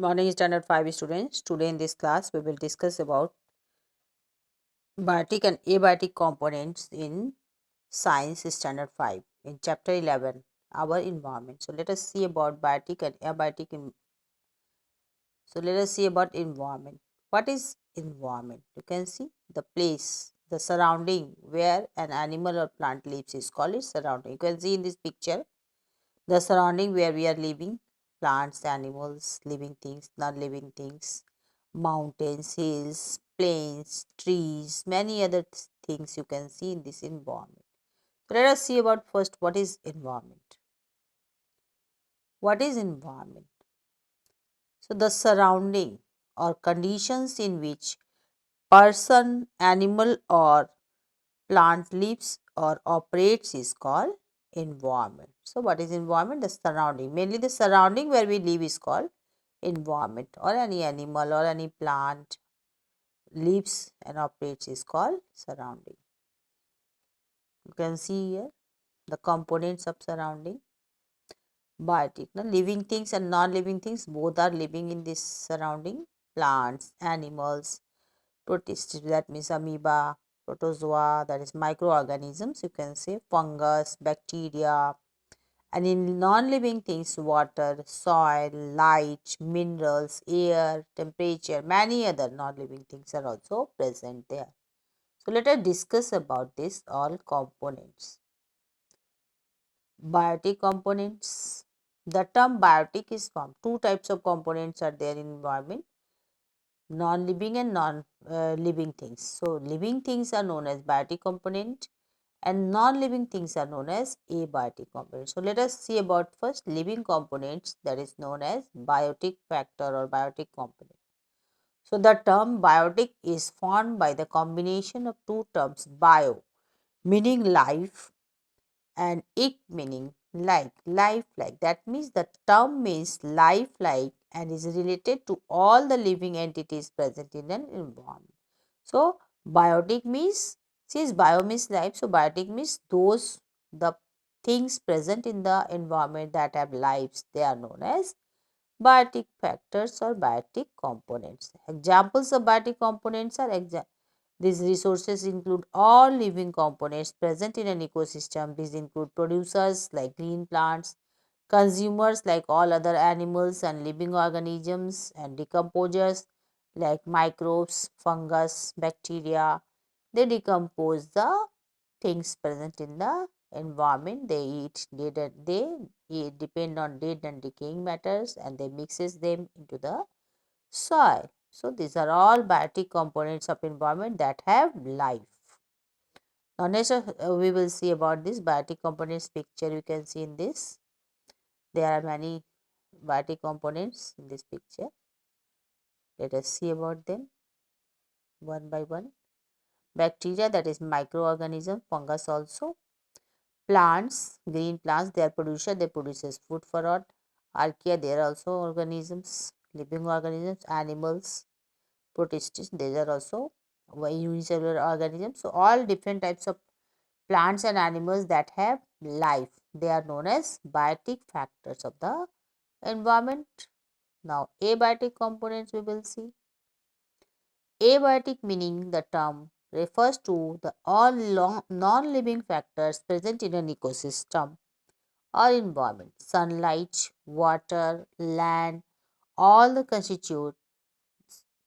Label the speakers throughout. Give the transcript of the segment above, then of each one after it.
Speaker 1: Morning Standard 5 students. Today in this class we will discuss about biotic and abiotic components in Science Standard 5 in chapter 11 our environment. So let us see about biotic and abiotic let us see about environment. What is environment? You can see the place, the surrounding where an animal or plant lives is called its surrounding. You can see in this picture the surrounding where we are living, plants, animals, living things, non-living things, mountains, hills, plains, trees, many other things you can see in this environment. So let us see about first what is environment. What is environment? So the surrounding or conditions in which person, animal or plant lives or operates is called environment. So what is environment? The surrounding. Mainly the surrounding where we live is called environment, or any animal or any plant lives and operates is called surrounding. You can see here the components of surrounding. Biotic, living things and non-living things both are living in this surrounding. Plants, animals, protists, that means amoeba, protozoa, that is microorganisms, you can say fungus, bacteria, and in non-living things water, soil, light, minerals, air, temperature, many other non-living things are also present there. So let us discuss about this all components. Biotic components. The term biotic is from two types of components are there in environment: non-living and non-living things. So living things are known as biotic component and non-living things are known as abiotic components. So let us see about first living components, that is known as biotic factor or biotic component. So the term biotic is formed by the combination of two terms, bio meaning life and ic meaning life like. That means the term means life-like and is related to all the living entities present in an environment. So biotic means, since bio means life, so biotic means those the things present in the environment that have lives, they are known as biotic factors or biotic components. Examples of biotic components are these resources include all living components present in an ecosystem. These include producers like green plants, consumers like all other animals and living organisms, and decomposers like microbes, fungus, bacteria. They decompose the things present in the environment. They eat dead and they depend on dead and decaying matters and they mixes them into the soil. So these are all biotic components of environment that have life. Now next we will see about this biotic components picture. You can see in this there are many biotic components in this picture. Let us see about them one by one. Bacteria, that is microorganism, fungus also. Plants, green plants, they are producer, they produces food for all. Archaea, they are also organisms, living organisms. Animals, protists, these are also unicellular organisms. So all different types of plants and animals that have life, they are known as biotic factors of the environment. Now abiotic components we will see. Abiotic meaning the term refers to the all non-living factors present in an ecosystem or environment. Sunlight, water, land, all the constitute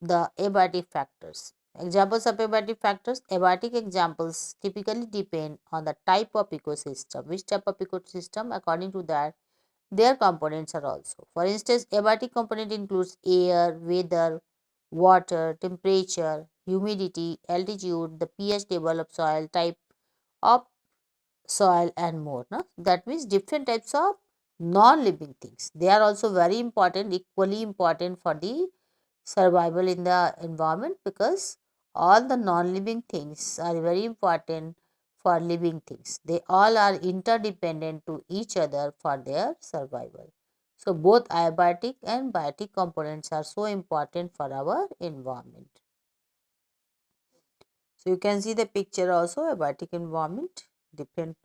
Speaker 1: the abiotic factors. Examples of abiotic factors. Abiotic examples typically depend on the type of ecosystem. Which type of ecosystem? According to that, their components are also. For instance, abiotic component includes air, weather, water, temperature, humidity, altitude, the pH level of soil, type of soil and more. No? That means different types of non-living things. They are also very important, equally important for the survival in the environment, because all the non-living things are very important for living things. They all are interdependent to each other for their survival. So both abiotic and biotic components are so important for our environment. So you can see the picture also, abiotic environment, different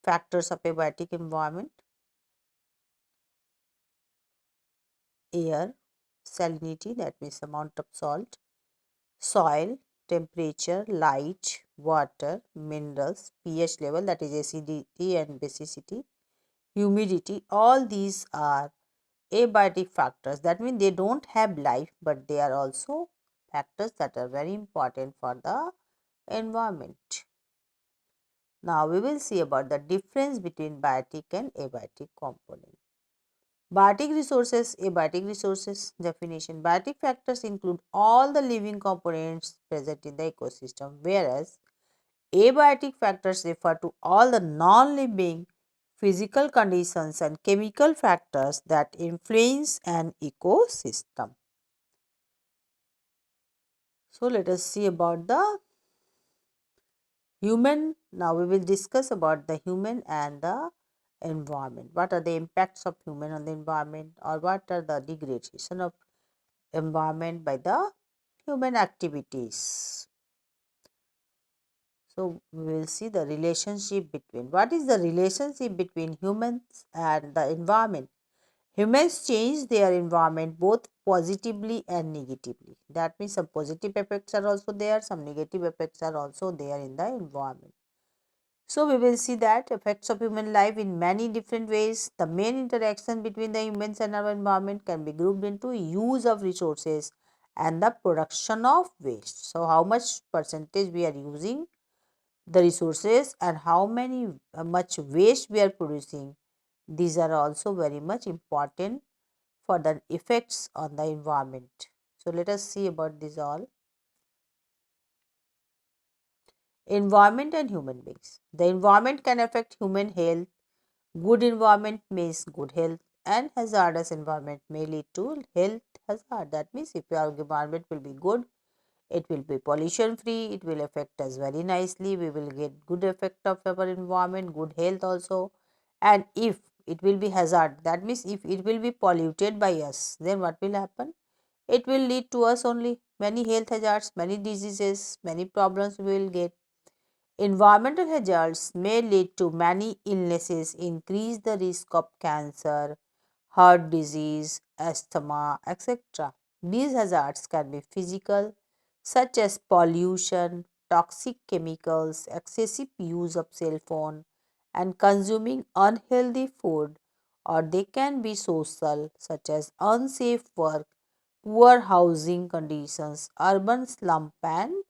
Speaker 1: factors of abiotic environment: air, salinity, that means amount of salt, soil, temperature, light, water, minerals, pH level, that is acidity and basicity, humidity, all these are abiotic factors. That means they don't have life, but they are also factors that are very important for the environment. Now we will see about the difference between biotic and abiotic component. Biotic resources, abiotic resources definition. Biotic factors include all the living components present in the ecosystem, whereas abiotic factors refer to all the non-living physical conditions and chemical factors that influence an ecosystem. So let us see about the human. Now we will discuss about the human and the environment. What are the impacts of human on the environment, or what are the degradation of environment by the human activities. So we will see the relationship between, what is the relationship between humans and the environment. Humans change their environment both positively and negatively. That means some positive effects are also there, some negative effects are also there in the environment. So we will see that effects of human life in many different ways. The main interaction between the humans and our environment can be grouped into use of resources and the production of waste. So how much percentage we are using the resources and how many much waste we are producing, these are also very much important for the effects on the environment. So let us see about this all. Environment and human beings. The environment can affect human health. Good environment means good health, and hazardous environment may lead to health hazard. That means if our environment will be good, it will be pollution free, it will affect us very nicely, we will get good effect of our environment, good health also. And if it will be hazard, that means if it will be polluted by us, then what will happen? It will lead to us only many health hazards, many diseases, many problems we will get. Environmental hazards may lead to many illnesses, increase the risk of cancer, heart disease, asthma, etc. These hazards can be physical, such as pollution, toxic chemicals, excessive use of cell phone, and consuming unhealthy food, or they can be social, such as unsafe work, poor housing conditions, urban slump, and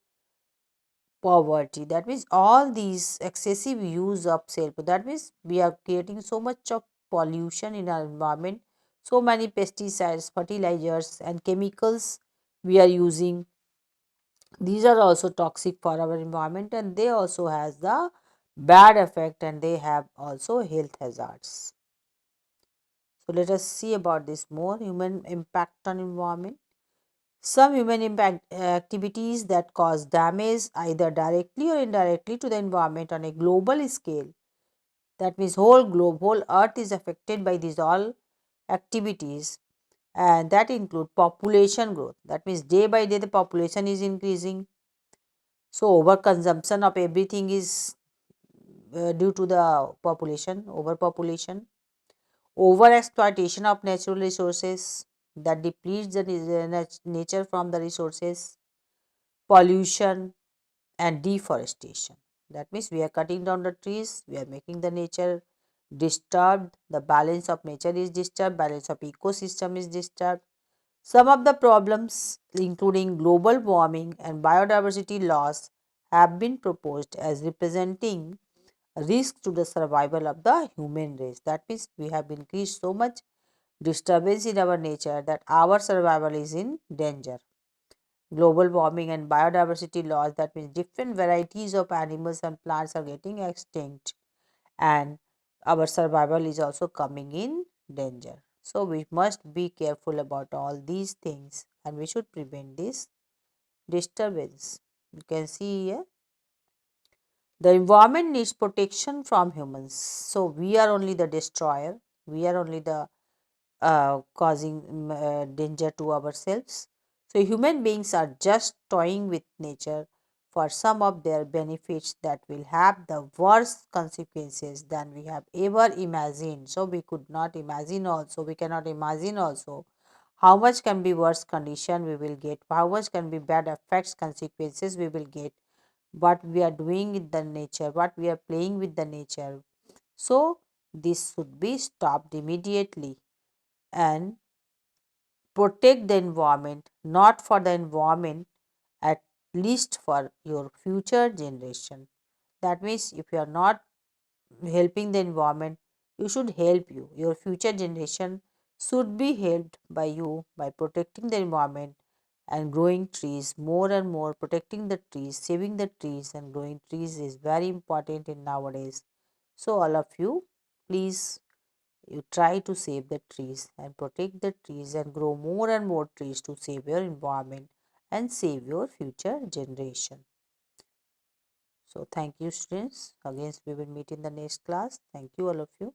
Speaker 1: poverty. That means all these excessive use of cell phone, that means we are creating so much of pollution in our environment, so many pesticides, fertilizers, and chemicals we are using. These are also toxic for our environment, and they also has the bad effect, and they have also health hazards. So let us see about this more. Human impact on environment. Some human impact activities that cause damage either directly or indirectly to the environment on a global scale. That means whole globe, whole earth is affected by these all activities, and that include population growth. That means day by day the population is increasing. So overconsumption of everything is due to the population, overpopulation, over exploitation of natural resources that depletes the nature from the resources, pollution, and deforestation. That means we are cutting down the trees, we are making the nature disturbed, the balance of nature is disturbed, balance of ecosystem is disturbed. Some of the problems, including global warming and biodiversity loss, have been proposed as representing a risk to the survival of the human race. That means we have increased so much disturbance in our nature that our survival is in danger. Global warming and biodiversity loss, that means different varieties of animals and plants are getting extinct, and our survival is also coming in danger. So we must be careful about all these things, and we should prevent this disturbance. You can see here the environment needs protection from humans. So we are only the destroyer, we are only the causing danger to ourselves. So, human beings are just toying with nature for some of their benefits that will have the worst consequences than we have ever imagined. So, we could not imagine also, we cannot imagine also how much can be worse condition we will get, how much can be bad effects, consequences we will get, what we are doing with the nature, what we are playing with the nature. So this should be stopped immediately and protect the environment, not for the environment, at least for your future generation. That means if you are not helping the environment, you should help you. Your future generation should be helped by you by protecting the environment and growing trees more and more. Protecting the trees, saving the trees, and growing trees is very important in nowadays. So, all of you, please you try to save the trees and protect the trees and grow more and more trees to save your environment and save your future generation. So, thank you, students. Again, we will meet in the next class. Thank you, all of you.